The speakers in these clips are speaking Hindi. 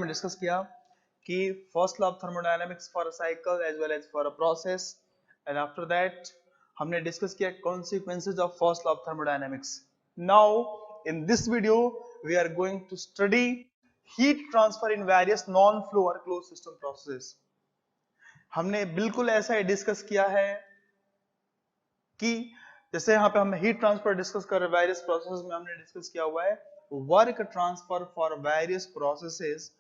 में डिस्कस किया कि first law of thermodynamics for a cycle as well as for a process and after that हमने डिस्कस किया consequences of first law of thermodynamics. Now in this video we are going to study heat transfer in various non flow और क्लोज सिस्टम प्रोसेसेस. हमने बिल्कुल ऐसा ही डिस्कस किया है कि जैसे यहाँ पे हम हीट ट्रांसफर डिस्कस कर रहे हैं वेरियस प्रोसेसेस में, हमने डिस्कस किया हुआ है work transfer for various processes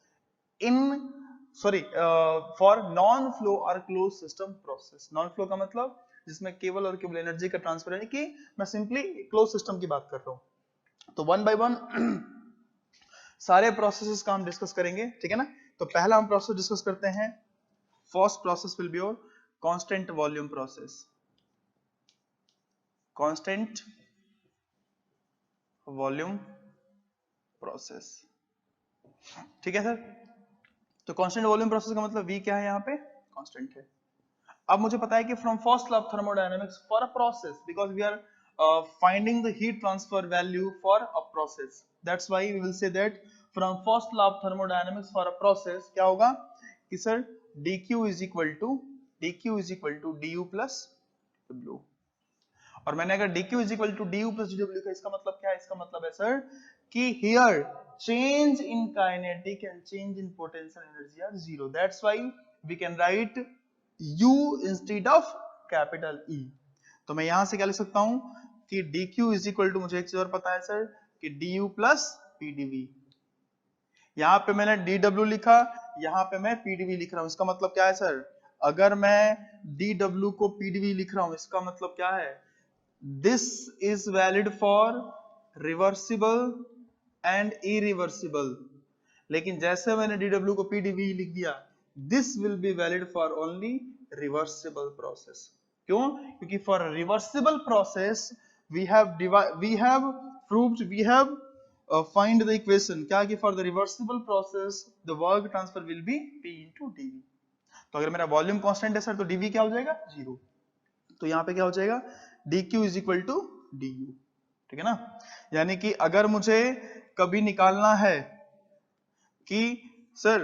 in for non flow और close system process. Non flow का मतलब जिसमें केवल और केवल एनर्जी का ट्रांसफर है, कि मैं सिंपली क्लोज सिस्टम की बात कर रहा हूं. तो वन बाय वन सारे प्रोसेसेस का हम डिस्कस करेंगे, ठीक है ना. तो पहला हम प्रोसेस डिस्कस करते हैं. First process will be your constant volume process. Constant volume process, ठीक है सर. तो कांस्टेंट वॉल्यूम प्रोसेस का मतलब V क्या है, यहाँ पे कांस्टेंट है. अब मुझे पता है कि from first law of thermodynamics for a process, because we are finding the heat transfer value for a process, that's why we will say that from first law of thermodynamics for a process क्या होगा कि sir dq is equal to du plus w. और मैंने अगर dq is equal to du plus dw का इसका मतलब क्या है, इसका मतलब है सर कि here change in kinetic and change in potential energy are zero, that's why we can write u instead of capital E. तो मैं यहां से क्या लिख सकता हूं कि dq is equal to, मुझे एक चीज और पता है सर कि du plus pdv. यहां पे मैंने dw लिखा, यहां पे मैं pdv लिख रहा हूं. इसका मतलब क्या है सर, अगर मैं dw को pdv लिख रहा हूं, इसका मतलब क्या है, this is valid for reversible and irreversible. लेकिन जैसे मैंने dw को pdv लिख दिया, this will be valid for only reversible process. क्यों? क्योंकि for a reversible process we have find the equation क्या कि for the reversible process the work transfer will be P into dV. तो अगर मेरा वॉल्यूम कांस्टेंट है सर तो dV क्या हो जाएगा, जीरो. तो यहाँ पे क्या हो जाएगा, dq is equal to du, ठीक है ना. यानी कि अगर मुझे कभी निकालना है कि sir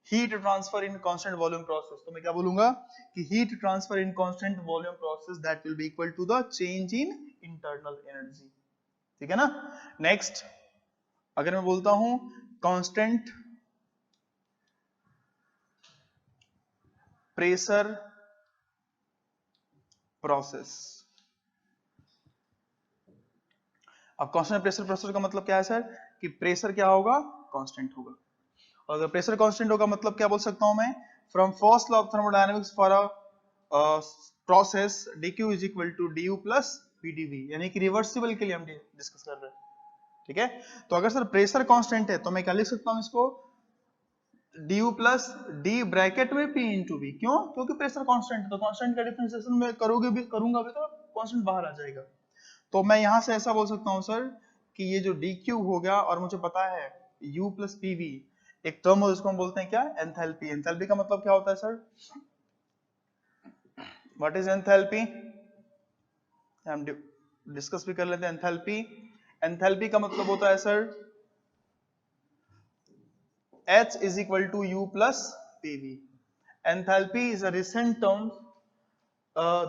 heat transfer in constant volume process, तो मैं क्या बोलूंगा कि heat transfer in constant volume process that will be equal to the change in internal energy, ठीक है ना. नेक्स्ट अगर मैं बोलता हूं कांस्टेंट प्रेशर प्रोसेस. अब कांस्टेंट प्रेशर प्रोसेस का मतलब क्या है सर कि प्रेशर क्या होगा, कांस्टेंट होगा. और अगर प्रेशर कांस्टेंट होगा मतलब क्या बोल सकता हूं मैं, from first law of thermodynamics for a process dq is equal to du plus pdv, यानी कि रिवर्सिबल के लिए हम डिस्कस कर रहे हैं, ठीक है. तो अगर सर प्रेशर कांस्टेंट है तो मैं क्या लिख सकता हूं इसको, du plus d ब्रैकेट में p into v. क्यों? क्योंकि प्रेशर कांस्टेंट है, तो कांस्टेंट का डिफरेंशिएशन में करूंगा भी तो कांस्टेंट बाहर आ जाएगा. तो मैं यहां से ऐसा बोल सकता हूं सर कि ये जो dq हो गया, और मुझे पता है u plus pv, एक टर्म हो जिसको हम बोलते हैं क्या, एंथैल्पी. एंथैल्पी का मतलब क्या होता है सर, व्हाट इज एंथैल्पी, हम डिस्कस भी कर लेते हैं. एंथैल्पी, एंथैल्पी का मतलब होता है sir H is equal to U plus PV. Enthalpy is a recent term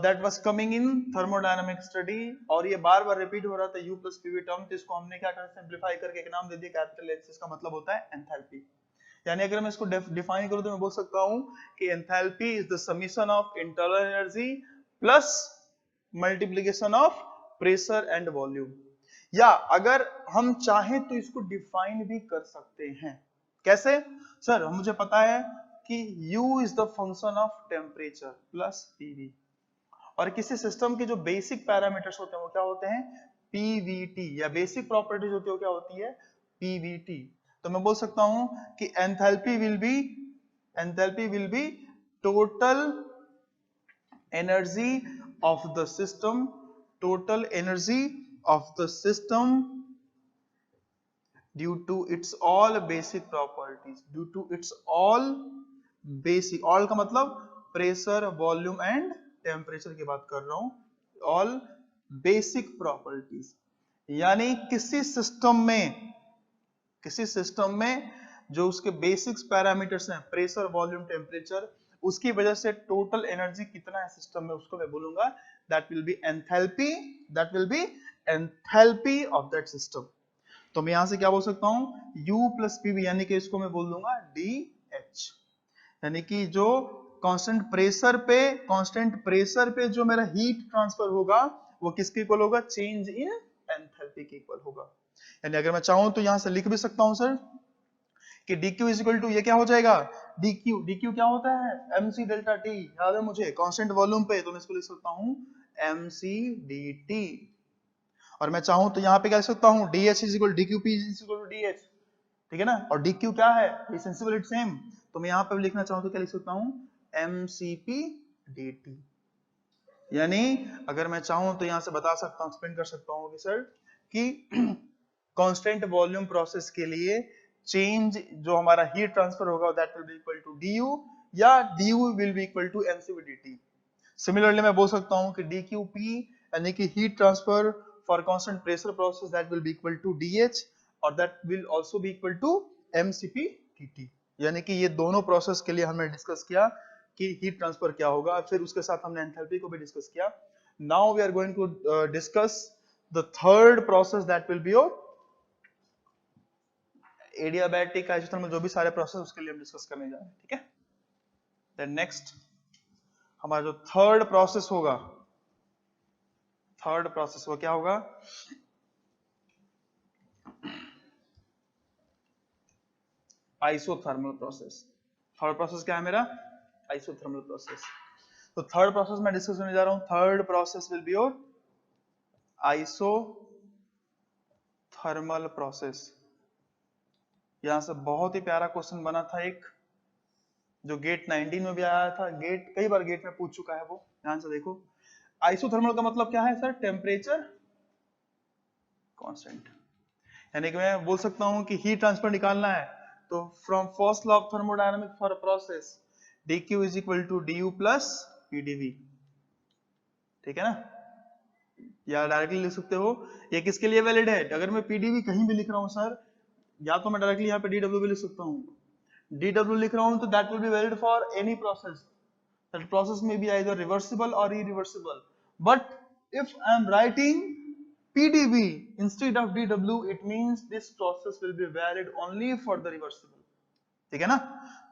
that was coming in thermodynamic study, और ये बार बार रिपीट हो रहा था U plus PV टर्म. तो इसको हमने क्या कर सिंप्लीफाई करके एक नाम दे दिया कैपिटल H. इसका मतलब होता है एंथैल्पी. यानी अगर मैं इसको डिफाइन करूं तो मैं बोल सकता हूं कि enthalpy is the summation of internal energy plus multiplication of pressure and volume. या अगर हम चाहें तो इसको डिफाइन भी कर सकते हैं. कैसे सर, मुझे पता है कि U is the function of temperature plus PV, और किसी सिस्टम के जो बेसिक पैरामीटर्स होते हैं वो क्या होते हैं, PVT, या बेसिक प्रॉपर्टीज होती है वो क्या होती है, PVT. तो मैं बोल सकता हूं कि enthalpy will be total energy of the system, total energy of the system due to its all basic properties, due to its all basic, all का मतलब प्रेशर, वॉल्यूम एंड टेम्परेचर की बात कर रहा हूं, ऑल बेसिक प्रॉपर्टीज. यानी किसी सिस्टम में जो उसके बेसिक्स पैरामीटर्स हैं, प्रेशर, वॉल्यूम, टेम्परेचर, उसकी वजह से टोटल एनर्जी कितना है सिस्टम में, उसको मैं बोलूंगा that will B enthalpy, that will B enthalpy of that system. तो मैं यहां से क्या बोल सकता हूं, U प्लस PV, यानी कि इसको मैं बोल दूंगा DH, यानी कि जो कांस्टेंट प्रेशर पे जो मेरा हीट ट्रांसफर होगा वो किसके इक्वल होगा, चेंज इन एंथैल्पी के इक्वल होगा। यानी अगर मैं चाहूं तो यहां से लिख भी सकता हूं सर कि dq इज इक्वल टू, ये क्या हो जाएगा, dq क्या होता है, mc डेल्टा t, याद है मुझे, कांस्टेंट वॉल्यूम पे, तो मैं इसको लिख सकता हूं mc dt। और मैं चाहूं तो यहाँ पे क्या लिख सकता हूं, dh is equal dqp is equal to dh, ठीक है ना। और dq क्या है, सेंसिबल इट सेम, तो मैं यहाँ पे लिखना चाहूं तो क्या लिख सकता हूं, mcp dt। यानी अगर मैं चाहूं तो यहां से बता सकता हूं, एक्सप्लेन कर सकता हूं कि सर कि कांस्टेंट वॉल्यूम प्रोसेस के लिए चेंज जो हमारा हीट ट्रांसफर होगा that will be equal to du, या du will be equal to mcp dt। Similarly मैं बोल सकता हूं कि dqp यानी कि heat transfer for constant pressure process that will be equal to dh, और that will also be equal to mcp dt। यानी कि ये दोनों प्रोसेस के लिए हमने डिस्कस किया कि हीट ट्रांसफर क्या होगा, फिर उसके साथ हमने एंथैल्पी को भी डिस्कस किया। Now we are going to discuss the third process that will be your adiabatic, isothermal, जो भी सारे प्रोसेस उसके लिए हम डिस्कस करने जा रहे हैं, ठीक है। देन नेक्स्ट हमारा जो थर्ड प्रोसेस होगा, थर्ड प्रोसेस वो क्या होगा, आइसोथर्मल प्रोसेस। थर्ड प्रोसेस क्या है मेरा, आइसोथर्मल प्रोसेस। तो थर्ड प्रोसेस मैं डिस्कस करने जा रहा हूं, third process will be your isothermal process. यहां से बहुत ही प्यारा क्वेश्चन बना था एक, जो गेट 19 में भी आया था, गेट कई बार गेट में पूछ चुका है वो, ध्यान से देखो। आइसोथर्मल का मतलब क्या है सर, टेम्परेचर कांस्टेंट, यानी कि मैं बोल सकता हूं कि हीट ट्रांसफर निकालना है तो from first law of thermodynamics for a process dq is equal to du plus pdv, ठीक है ना। या डायरेक्टली लिख सकते हो, ये किसके लिए वैलिड है, अगर मैं pdv कहीं भी लिख रहा हूं सर, या तो मैं डायरेक्टली यहाँ पे dw भी लिख सकता हूँ, dw लिख रहा हूं तो that will be valid for any process, that process में बी आइदर रिवर्सिबल और irreversible, but if I am writing pdv instead of dw, it means this process will be valid only for the reversible, ठीक है ना।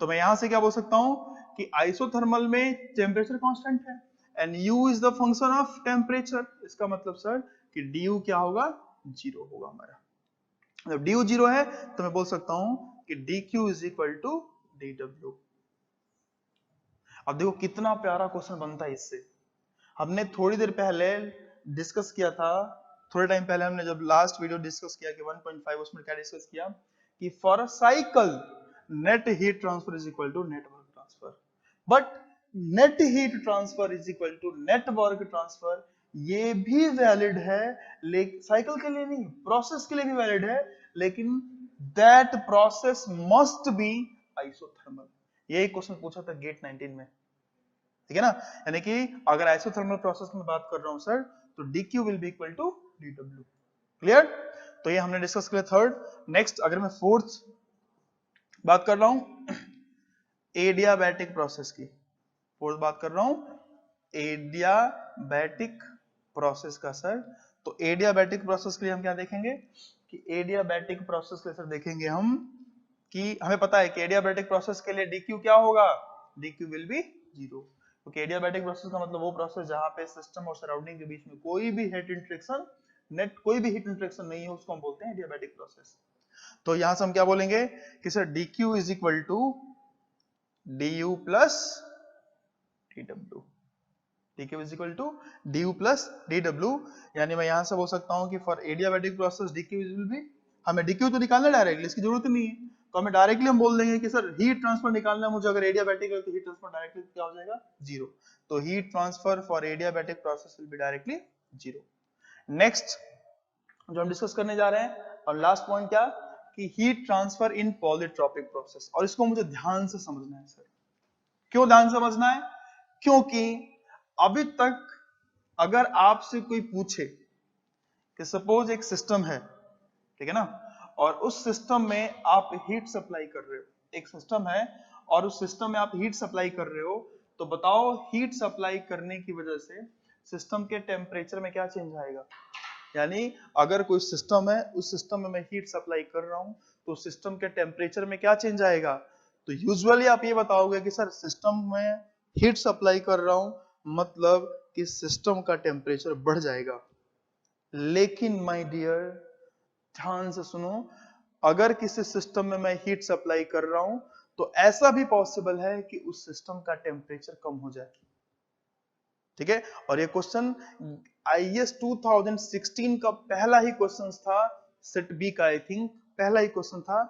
तो मैं यहां से क्या बोल सकता हूं कि आइसोथर्मल में टेम्परेचर कांस्टेंट है and u is the function of temperature, इसका मतलब सर कि du क्या होगा, जीरो होगा हमारा। जब du जीरो है तो मैं बोल सकता हूं कि dq is equal to dw। अब देखो कितना प्यारा क्वेश्चन बनता है इससे। हमने थोड़ी देर पहले डिस्कस किया था, थोड़े टाइम पहले हमने जब लास्ट वीडियो डिस्कस किया कि 1.5, उसमें क्या डिस्कस किया कि for a cycle net heat transfer is equal to net work transfer, but net heat transfer is equal to net work transfer, ये भी वैलिड है, लेकिन साइकिल के लिए नहीं, प्रोसेस के लिए भी वैलिड है, लेकिन that process must be isothermal. यही क्वेश्चन पूछा था गेट 19 में, ठीक है ना। यानी कि अगर आइसोथर्मल प्रोसेस में बात कर रहा हूं सर तो dq will be equal to dw, clear. तो ये हमने डिस्कस किया थर्ड। नेक्स्ट अगर मैं फोर्थ बात कर रहा हूं एडियाबैटिक प्रोसेस की, फोर्थ बात कर रहा हूं एडियाबैटिक प्रोसेस का सर। तो एडियाबैटिक प्रोसेस के लिए हम क्या देखेंगे कि एडियाबैटिक प्रोसेस के लिए सर देखेंगे हम कि हमें पता है कि एडियाबैटिक प्रोसेस के लिए dq क्या होगा, dq विल बी जीरो, क्योंकि एडियाबैटिक प्रोसेस का मतलब वो प्रोसेस जहां पे सिस्टम और सराउंडिंग के बीच में कोई भी हीट इंटरेक्शन नहीं है, उसको हम बोलते हैं एडियाबैटिक प्रोसेस। तो यहां से हम क्या बोलेंगे कि sir dq is equal to du plus dw, dq is equal to du plus dw। यानी मैं यहां से बोल सकता हूं कि for adiabatic process dq will be, हमें dq तो निकालना डायरेक्टली, इसकी जरूरत नहीं है, तो हमें डायरेक्टली हम बोल देंगे कि सर हीट ट्रांसफर निकालना है मुझे, अगर एडियाबैटिक है तो हीट ट्रांसफर डायरेक्टली क्या हो जाएगा, जीरो। तो heat transfer for adiabatic process will be directly zero. Next जो हम डिस्कस करने जा रहे हैं और लास्ट पॉइंट क्या कि हीट ट्रांसफर इन पॉलीट्रॉपिक प्रोसेस, और इसको मुझे ध्यान से समझना है सर। क्यों ध्यान से समझना है, क्योंकि अभी तक अगर आपसे कोई पूछे कि सपोज एक सिस्टम है, ठीक है ना, और उस सिस्टम में आप हीट सप्लाई कर रहे हो, एक सिस्टम है और उस सिस्टम में आप हीट सप्लाई कर रहे हो, तो बताओ हीट सप्लाई करने की वजह से सिस्टम के टेम्परेचर में क्या चेंज आएगा। यानी अगर कोई सिस्टम है, उस सिस्टम में मैं हीट सप्लाई कर रहा हूं, तो सिस्टम के टेम्परेचर में क्या चेंज आएगा। तो यूजुअली आप ये बताओगे कि सर सिस्टम में हीट सप्लाई कर रहा हूं, मतलब कि सिस्टम का टेम्परेचर बढ़ जाएगा। लेकिन माय डियर ध्यान से सुनो, अगर किसी सिस्टम में मैं हीट सप्लाई कर रहा हूं, तो ऐसा भी पॉसिबल है कि उस सिस्टम का टेम्परेचर कम हो जाए। ठीक है, और ये क्वेश्चन आईएएस 2016 का पहला ही क्वेश्चन था, सेट बी का, आई थिंक पहला ही क्वेश्चन था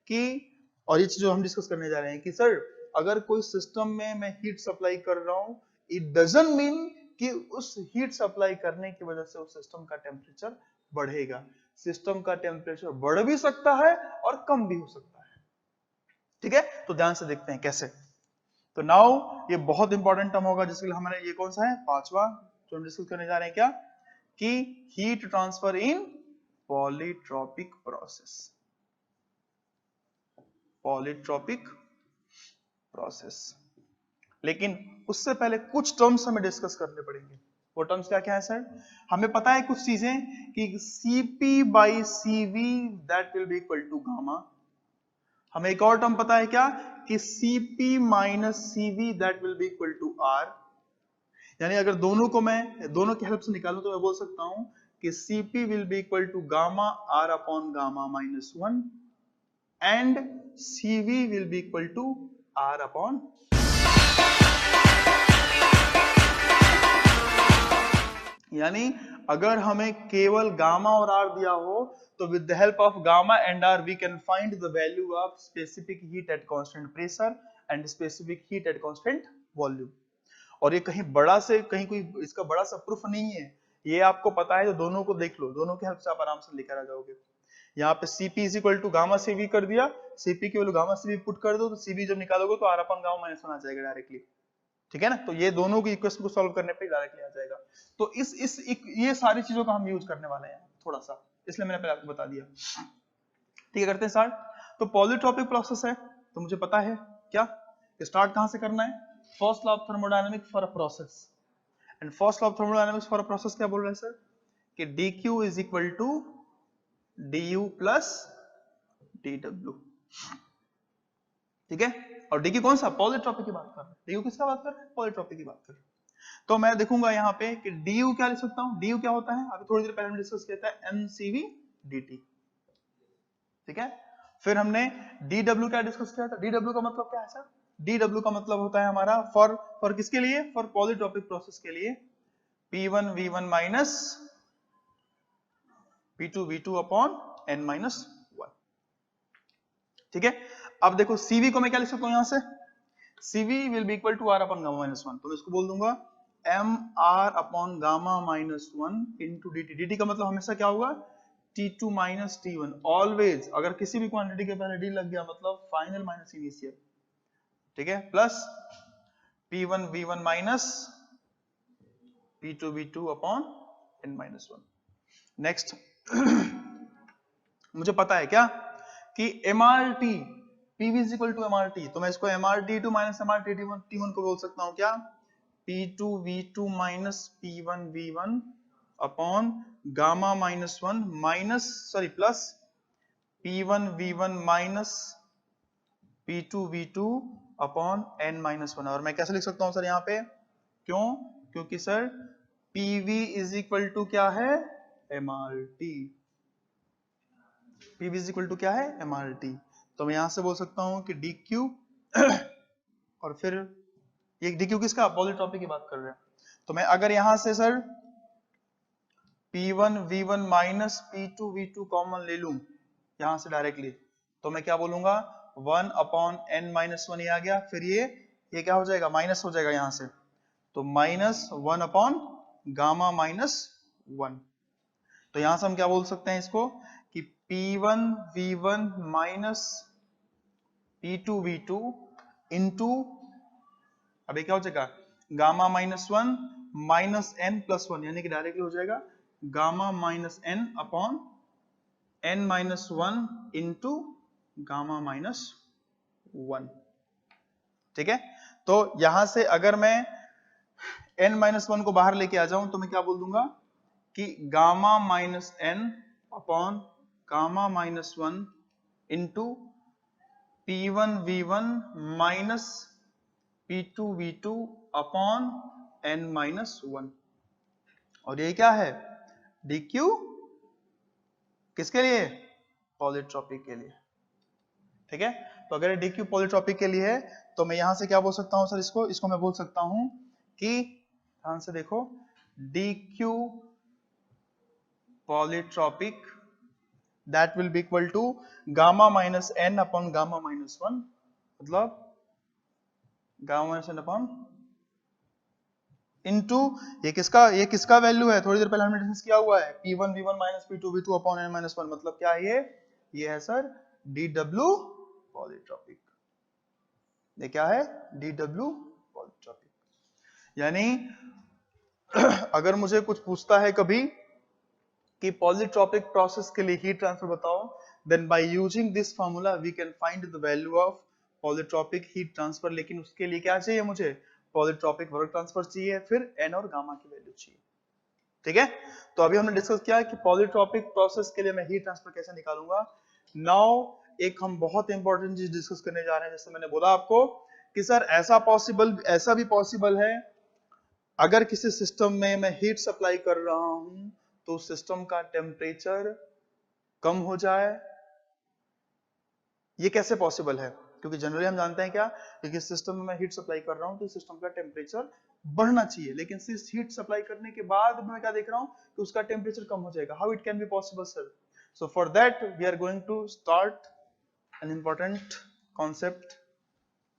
कि, और ये चीज जो हम डिस्कस करने जा रहे हैं कि सर अगर कोई सिस्टम में मैं हीट सप्लाई कर रहा हूं, इट डजंट मीन कि उस हीट सप्लाई करने की वजह से उस सिस्टम का टेम्परेचर बढ़ेगा। सिस्टम का टेम्परेचर बढ़ भी सकता है और कम भी हो सकता है। ठीक है, तो ध्यान से देखते हैं कैसे। तो नाउ ये बहुत इंपॉर्टेंट टर्म होगा, जिसके लिए हमारा ये कौन सा है, पांचवा जो हम डिस्कस करने जा रहे हैं, क्या कि हीट ट्रांसफर इन पॉलीट्रॉपिक प्रोसेस। पॉलीट्रॉपिक प्रोसेस, लेकिन उससे पहले कुछ टर्म्स हमें डिस्कस करने पड़ेंगे। वो टर्म्स क्या क्या है सर, हमें पता है कुछ चीजें कि Cp by Cv that will be equal to gamma. हमें एक और टर्म पता है क्या कि Cp minus Cv that will be equal to R। यानी अगर दोनों को मैं दोनों की हेल्प से निकालूं तो मैं बोल सकता हूं कि Cp will be equal to gamma R upon gamma minus 1 and Cv will be equal to R upon. यानी अगर हमें केवल गामा और आर दिया हो, तो with the help of gamma and R we can find the value of specific heat at constant pressure and specific heat at constant volume. और ये कहीं बड़ा से कहीं कोई इसका बड़ा सा प्रूफ नहीं है, ये आपको पता है तो दोनों को देख लो, दोनों की हेल्प से आप आराम से लेकर आ जाओगे। यहाँ पे Cp is equal to gamma Cv कर दिया, Cp की वैल्यू गामा Cv पुट कर दो, तो Cv जब निकालोगे तो R अपन गामा माइनस 1 आ जाएगा डायरेक्टली। ठीक है ना, तो ये दोनों की इक्वेशन को सॉल्व करने पे डायरेक्टली आ जाएगा। तो ये सारी चीजों का हम यूज करने वाले हैं थोड़ा सा, इसलिए मैंने पहले आपको बता दिया। ठीक है, करते हैं स्टार्ट। तो पॉलीट्रॉपिक प्रोसेस है, तो मुझे पता है क्या स्टार्ट कहां से करना है, first law of thermodynamics for a process. And first law of thermodynamics for a process क्या बोल रहे हैं सर कि dq is equal to du plus dw। ठीक है, और dq कौन सा, पॉलीट्रॉपिक की बात कर रहे हैं। du किसका बात कर रहे हैं, पॉलीट्रॉपिक की बात कर रहे हैं। तो मैं देखूंगा यहाँ पे कि du क्या लिख सकता हूँ, du क्या होता है, अभी थोड़ी देर पहले हमने डिस्कस किया था mcv dt। ठीक है, फिर हमने dw क्या डिस्कस किया था, dw का मतलब क्या है सर, dw का मतलब होता है हमारा फॉर किसके लिए, फॉर पॉलीट्रॉपिक प्रोसेस के लिए p1 v1 minus p2 v2 upon n minus 1। ठीक है, अब देखो cv को मैं क्या लिख सकता हूं यहां से, cv will be equal to r upon gamma minus 1, तो मैं इसको बोल दूंगा mr upon gamma minus 1 into dt। dt का मतलब हमेशा क्या होगा, t2 माइनस t1। ऑलवेज अगर किसी भी क्वांटिटी के पहले d लग गया मतलब फाइनल माइनस इनिशियल। ठीक है, plus p1 v1 minus p2 v2 upon n minus 1। Next मुझे पता है क्या कि mrt pv is equal to mrt, तो मैं इसको mrt2 माइनस mrt1 को बोल सकता हूं क्या, p2 v2 minus p1 v1 upon gamma minus 1 minus sorry plus p1 v1 minus p2 v2 upon n minus 1। और मैं कैसे लिख सकता हूं सर यहाँ पे, क्यों, क्योंकि sir pv is equal to क्या है, mrt। pv is equal to क्या है, mrt। तो मैं यहां से बोल सकता हूं कि dq और फिर ये dq किसका, पॉलीट्रॉपिक की बात कर रहे हैं। तो मैं अगर यहां से sir p1 v1 minus p2 v2 common ले लूं यहां से डायरेक्टली, तो मैं क्या बोलूंगा 1 अपॉन n माइनस 1 आ गया, फिर ये क्या हो जाएगा, माइनस हो जाएगा यहां से, तो माइनस 1 अपॉन गामा माइनस 1। तो यहां से हम क्या बोल सकते हैं इसको कि p1 v1 minus p2 v2 into, अभी क्या हो जाएगा gamma minus 1 minus n plus 1, यानी कि डायरेक्टली हो जाएगा gamma minus n upon n minus one into gamma minus one. ठीक है, तो यहां से अगर मैं n माइनस वन को बाहर लेके आ जाऊं तो मैं क्या बोल दूंगा कि gamma minus n upon gamma minus one into P1 V1 minus P2 V2 upon n minus one. और ये क्या है, dq किसके लिए, पॉलीट्रॉपिक के लिए। ठीक है, तो अगर dq पॉलीट्रॉपिक के लिए है तो मैं यहां से क्या बोल सकता हूं सर, इसको मैं बोल सकता हूं कि ध्यान से देखो, dq polytropic that will be equal to gamma minus n upon gamma minus 1, मतलब gamma minus n upon into ये किसका वैल्यू है, थोड़ी देर पहले हमने डिस्कस किया हुआ है, P1 V1 minus P2 V2 upon n minus 1, मतलब क्या है ये है सर dw पॉलीट्रॉपिक। ये क्या है, dw पॉलीट्रॉपिक। यानी अगर मुझे कुछ पूछता है कभी कि पॉलीट्रॉपिक प्रोसेस के लिए हीट ट्रांसफर बताओ, then by using this formula we can find the value of polytropic heat transfer। लेकिन उसके लिए क्या चाहिए, मुझे पॉलीट्रॉपिक वर्क ट्रांसफर चाहिए, फिर n और गामा की वैल्यू चाहिए। ठीक है, तो अभी हमने डिस्कस किया कि पॉलीट्रॉपिक प्रोसेस के लिए मैं हीट ट्रांसफर कैसे निकालूंगा। नाउ एक हम बहुत इंपॉर्टेंट चीज डिस्कस करने जा रहे हैं, जैसे मैंने बोला आपको कि सर ऐसा भी पॉसिबल है अगर किसी सिस्टम में मैं हीट सप्लाई कर रहा हूं तो सिस्टम का टेम्परेचर कम हो जाए। ये कैसे पॉसिबल है, क्योंकि जनरली हम जानते हैं क्या, क्योंकि सिस्टम में मैं हीट सप्लाई कर रहा हूं तो सिस्टम का टेम्परेचर बढ़ना चाहिए, लेकिन सिर्फ हीट सप्लाई करने के बाद मैं क्या देख रहा हूं कि उसका टेम्परेचर कम हो जाएगा। How it can be possible sir? So for that we are going to start an important concept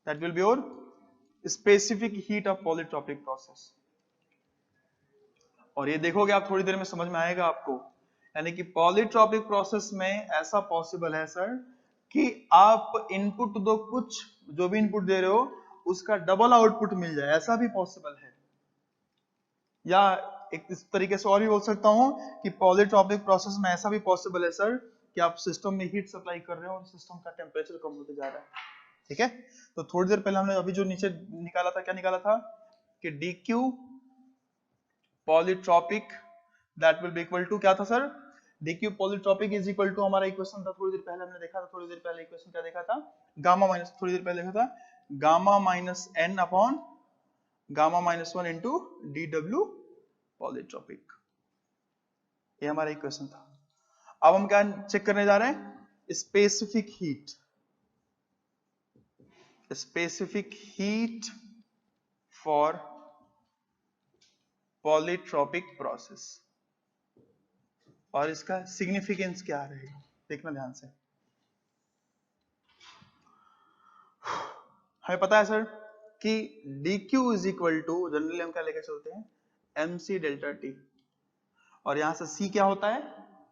that will be your specific heat of polytropic process. और ये देखोगे आप थोड़ी देर में समझ में आएगा आपको, यानी कि पॉलीट्रॉपिक प्रोसेस में ऐसा पॉसिबल है सर कि आप इनपुट दो, कुछ जो भी इनपुट दे रहे हो उसका डबल आउटपुट मिल जाए, ऐसा भी पॉसिबल है। या एक इस तरीके से और भी बोल सकता हूं कि पॉलीट्रॉपिक प्रोसेस में ऐसा भी पॉसिबल है सर कि आप सिस्टम में हीट सप्लाई कर रहे हो और सिस्टम का टेम्परेचर कम होते जा रहा है। ठीक है, तो थोड़ी देर पहले हमने अभी जो नीचे निकाला था, क्या निकाला था कि dq polytropic that will be equal to, क्या था sir, dq polytropic is equal to, हमारा इक्वेशन था थोड़ी देर पहले हमने देखा था, थोड़ी देर पहले इक्वेशन क्या देखा था, गामा माइनस, थोड़ी देर पहले देखा था gamma minus n upon gamma minus one into dw polytropic. ये हमारा इक्वेशन था। अब हम क्या चेक करने जा रहे हैं, specific heat for polytropic process, और इसका सिग्निफिकेंस क्या रहेगा, देखना ध्यान से। हमें पता है सर कि dq is equal to, generally हम क्या लेकर चलते हैं, mc डेल्टा t, और यहां से c क्या होता है,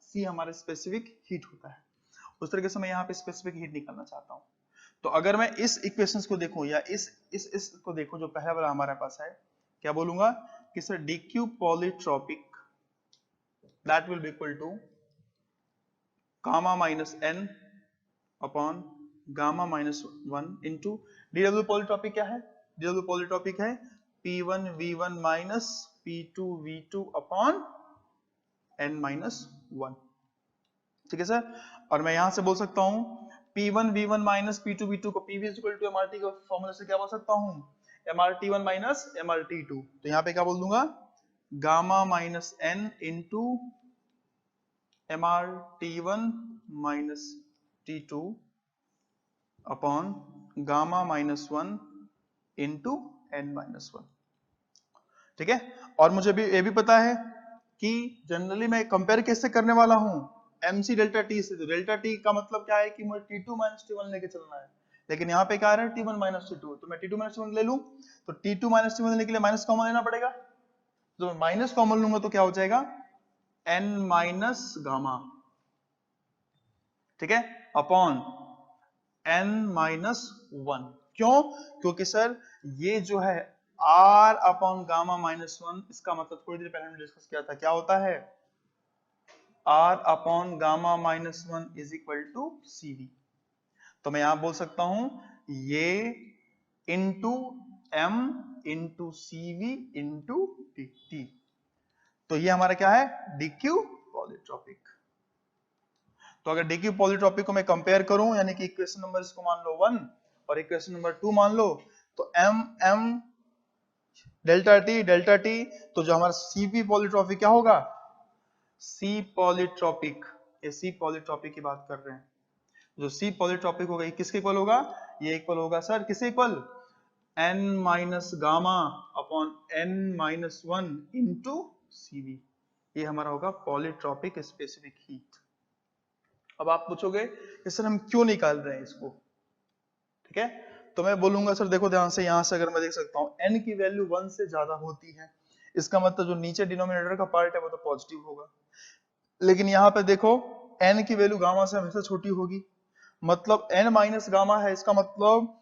c हमारा स्पेसिफिक हीट होता है। उस तरीके से मैं यहाँ पे स्पेसिफिक हीट निकालना चाहता हूं। तो अगर मैं इस इक्वेशंस को देखूं या इस को देखूं जो पहला वाला हमारे पास है, क्या बोलूंगा कि sir dq polytropic that will be equal to gamma minus n upon gamma minus 1 into dw polytropic क्या है, dw पॉलीट्रॉपिक है P1 V1 minus P2 V2 upon n minus 1। ठीक है सर, और मैं यहां से बोल सकता हूं P1 V1 minus P2 V2 को PV is equal to MRT के फॉर्मूला से क्या बोल सकता हूं, MRT1 minus MRT2। तो यहां पे क्या बोल दूंगा, gamma minus n into MRT1 minus T2 upon gamma minus 1 into n minus 1। ठीक है, और मुझे भी ये भी पता है कि जनरली मैं कंपेयर कैसे करने वाला हूं, mc डेल्टा t से। तो डेल्टा t का मतलब क्या है कि मुझे t2 माइनस t1 लेके चलना है, लेकिन यहाँ पे क्या आ रहा है t1 माइनस t2, तो मैं t2 माइनस t1 ले लूं, तो t2 माइनस t1 लेने के लिए माइनस कॉमन लेना पड़ेगा, तो माइनस कॉमन लूंगा तो क्या हो जाएगा n माइनस गामा, ठीक है, अपॉन n माइनस 1। क्यों, क्योंकि सर ये जो है r अपॉन गामा माइनस 1, इसका मतलब थोड़ी देर पहले हमने डिस्कस किया था, क्या होता है R upon gamma minus 1 is equal to CV। तो मैं यहां बोल सकता हूं ये into M into CV into T. तो ये हमारा क्या है, DQ पॉलीट्रॉपिक। तो अगर DQ पॉलीट्रॉपिक को मैं कंपेयर करूं, यानी कि इक्वेशन नंबर इसको मान लो 1 और इक्वेशन नंबर 2 मान लो, तो M डेल्टा टी, तो जो हमारा CP पॉलीट्रॉपिक क्या होगा, C पॉलीट्रॉपिक। ये C पॉलीट्रॉपिक की बात कर रहे हैं। जो C पॉलीट्रॉपिक होगा ये किसके इक्वल होगा, ये इक्वल होगा सर किसके equal, n minus gamma upon n minus 1 into CV। ये हमारा होगा पॉलीट्रॉपिक स्पेसिफिक हीट। अब आप पूछोगे कि सर हम क्यों निकाल रहे हैं इसको, ठीक है। तो मैं बोलूंगा सर देखो ध्यान से, यहां से अगर मैं देख सकता हूं n की वैल्यू 1 से ज्यादा होती है, इसका मतलब जो नीचे डिनोमिनेटर का पार्ट है वो तो पॉजिटिव होगा। लेकिन यहाँ पे देखो n की वैल्यू गामा से हमेशा छोटी होगी, मतलब n माइनस गामा है, इसका मतलब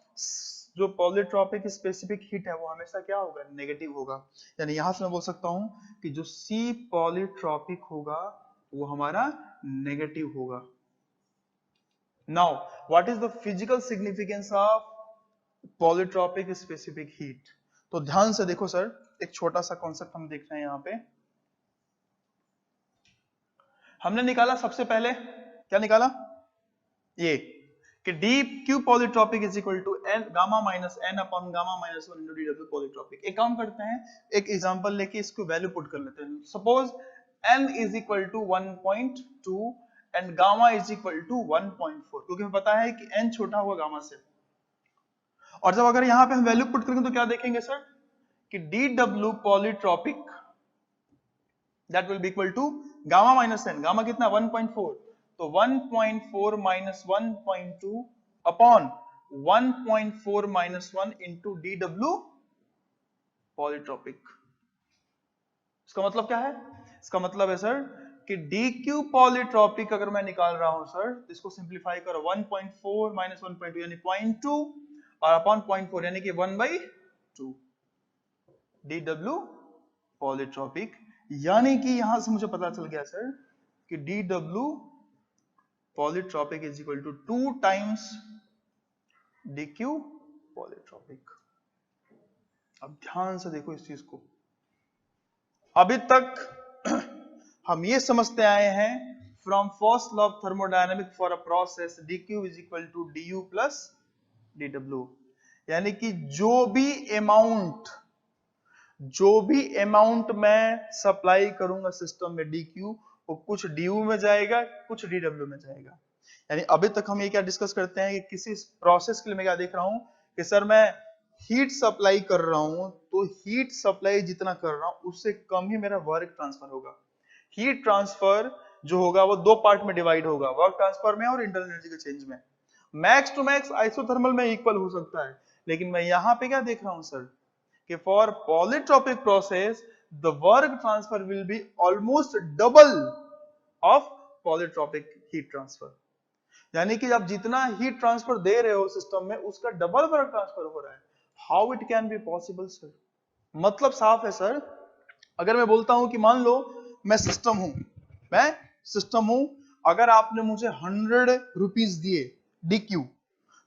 जो पॉलीट्रॉपिक स्पेसिफिक हीट है वो हमेशा क्या होगा, नेगेटिव होगा। यानी यहां से मैं बोल सकता हूं कि जो C पॉलीट्रॉपिक होगा वो हमारा नेगेटिव होगा। Now what is the physical significance of polytropic specific heat. तो ध्यान से देखो सर, एक छोटा सा कॉन्सेप्ट हम देख रहे हैं यहाँ पे। हमने निकाला सबसे पहले क्या निकाला, ये कि D Q polytropic is equal to N gamma minus N upon gamma minus 1 into D W polytropic. एक काम करते हैं, एक एग्जांपल लेके इसको वैल्यू पुट कर लेते हैं। Suppose N is equal to 1.2 and gamma is equal to 1.4, क्योंकि हमें पता है कि एन छोटा हुआ गामा से। और जब अगर यहां पे हम वैल्यू पुट करेंगे तो क्या देखेंगे सर कि D W polytropic that will be equal to gamma minus N, gamma कितना 1.4, तो 1.4 minus 1.2 upon 1.4 minus 1 into D W polytropic. इसका मतलब क्या है, इसका मतलब है सर कि डी क्यू पॉलीट्रॉपिक अगर मैं निकाल रहा हूं सर, इसको सिंप्लीफाई करो 1.4 माइनस 1.2 यानी 0.2 और अपॉन 0.4 यानी कि 1/2 डी डब्ल्यू पॉलीट्रॉपिक। यानी कि यहां से मुझे पता चल गया सर कि D W polytropic is equal to 2 times D Q polytropic. अब ध्यान से देखो इस चीज को, अभी तक हम ये समझते आए हैं from first law of thermodynamic for a process D Q is equal to D U plus D W, यानी कि जो भी अमाउंट मैं सप्लाई करूंगा सिस्टम में डी क्यू, वो कुछ डी यू में जाएगा कुछ डी डब्ल्यू में जाएगा। यानी अभी तक हम ये क्या डिस्कस करते हैं कि किसी प्रोसेस के लिए मैं क्या देख रहा हूं कि सर मैं हीट सप्लाई कर रहा हूं, तो हीट सप्लाई जितना कर रहा हूं उससे कम ही मेरा वर्क ट्रांसफर होगा। हीट ट्रांसफर जो होगा वो दो पार्ट में डिवाइड होगा, वर्क ट्रांसफर में और इंटरनल एनर्जी के चेंज में। मैक्स टू मैक्स आइसोथर्मल में इक्वल हो सकता है, लेकिन मैं यहां पे क्या देख रहा हूं सर कि for polytropic process the work transfer will be almost double of polytropic heat transfer. यानी कि आप जितना हीट ट्रांसफर दे रहे हो सिस्टम में उसका डबल वर्क ट्रांसफर हो रहा है। How it can be possible sir, मतलब साफ है सर। अगर मैं बोलता हूं कि मान लो मैं सिस्टम हूं, अगर आपने मुझे 100 रुपीज दिए DQ,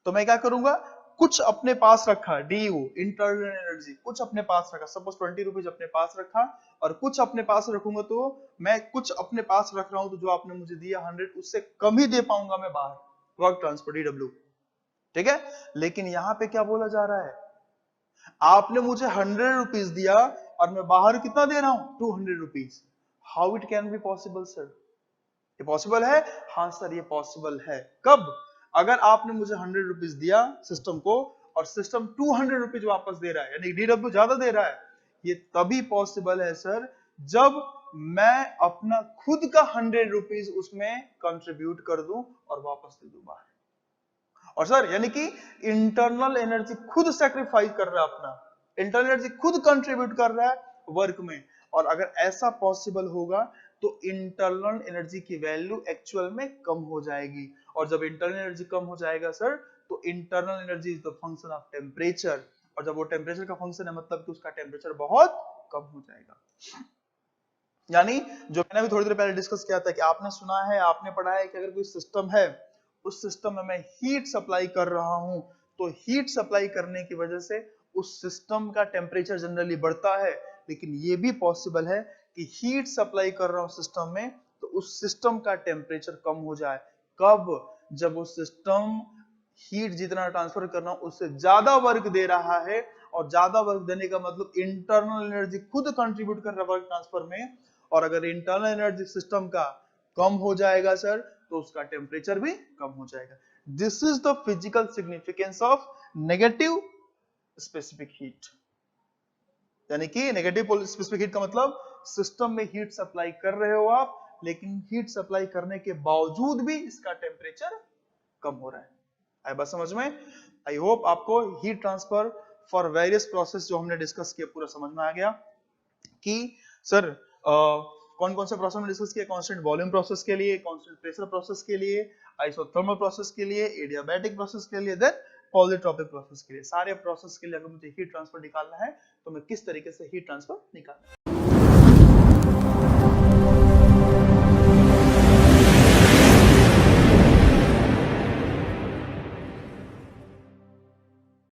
तो मैं क्या करूंगा, कुछ अपने पास रखा DU इंटरनल एनर्जी, कुछ अपने पास रखा, सपोज 20 रुपीज अपने पास रखा और कुछ अपने पास रखूंगा, तो मैं कुछ अपने पास रख रहा हूं, तो जो आपने मुझे दिया 100 उससे कम ही दे पाऊंगा मैं बाहर, वर्क ट्रांसफर DW, ठीक है। लेकिन यहां पे क्या बोला जा रहा है, आपने मुझे 100 रुपीज दिया और मैं बाहर कितना दे रहा हूं 200 rupees. How it can be possible sir, ये पॉसिबल है, हाँ सर ये पॉसिबल है। कब, अगर आपने मुझे 100 रुपीज दिया सिस्टम को और सिस्टम 200 रुपीज वापस दे रहा है, यानी DW ज्यादा दे रहा है, ये तभी पॉसिबल है सर जब मैं अपना खुद का 100 रुपीज उसमें कंट्रीब्यूट कर दूं और वापस दे दूं बाहर। और सर यानी कि इंटरनल एनर्जी खुद सैक्रिफाइस कर रहा है, अपना इंटरनल एनर्जी खुद कंट्रीब्यूट कर रहा है वर्क में। और अगर ऐसा पॉसिबल होगा तो इंटरनल एनर्जी की वैल्यू एक्चुअल में कम हो जाएगी, और जब इंटरनल एनर्जी कम हो जाएगा सर, तो internal energy is the function of temperature, और जब वो टेम्परेचर का फंक्शन है मतलब कि उसका टेम्परेचर बहुत कम हो जाएगा। यानी जो मैंने अभी थोड़ी देर पहले डिस्कस किया था कि आपने सुना है, आपने पढ़ा है कि अगर कोई सिस्टम है, उस सिस्टम में मैं हीट सप्लाई कर रहा हूं, तो हीट सप्लाई करने की वजह से उस सिस्टम का टेम्परेचर जनरली बढ़ता है। लेकिन ये भी पॉसिबल है कि हीट सप्लाई कर रहा हूं सिस्टम में तो उस सिस्टम का टेम्परेचर कम हो जाए। कब? जब वो सिस्टम हीट जितना ट्रांसफर करना उससे ज्यादा वर्क दे रहा है, और ज्यादा वर्क देने का मतलब इंटरनल एनर्जी खुद कंट्रीब्यूट कर रहा है वर्क ट्रांसफर में, और अगर इंटरनल एनर्जी सिस्टम का कम हो जाएगा सर, तो उसका टेम्परेचर भी कम हो जाएगा। This is the physical significance of negative specific heat. यानी कि नेगेटिव स्पेसिफिक हीट का मतलब सिस्टम में हीट सप्लाई कर रहे हो आप, लेकिन हीट सप्लाई करने के बावजूद भी इसका टेम्परेचर कम हो रहा है। आई बात समझ में? आई होप आपको heat transfer for various process जो हमने डिस्कस किया पूरा समझ में आ गया कि सर कौन कौन से प्रोसेस में डिस्कस किया। कांस्टेंट वॉल्यूम प्रोसेस के लिए, कांस्टेंट प्रेशर प्रोसेस के लिए, आइसोथर्मल प्रोसेस के लिए, एडियाबैटिक प्रोसेस के लिए, देन पॉलीट्रॉपिक प्रोसेस के लिए। सारे प्रोसेस के लिए अगर मुझे हीट ट्रांसफर निकालना है तो मैं किस तरीके से हीट ट्रांसफर निकालना है।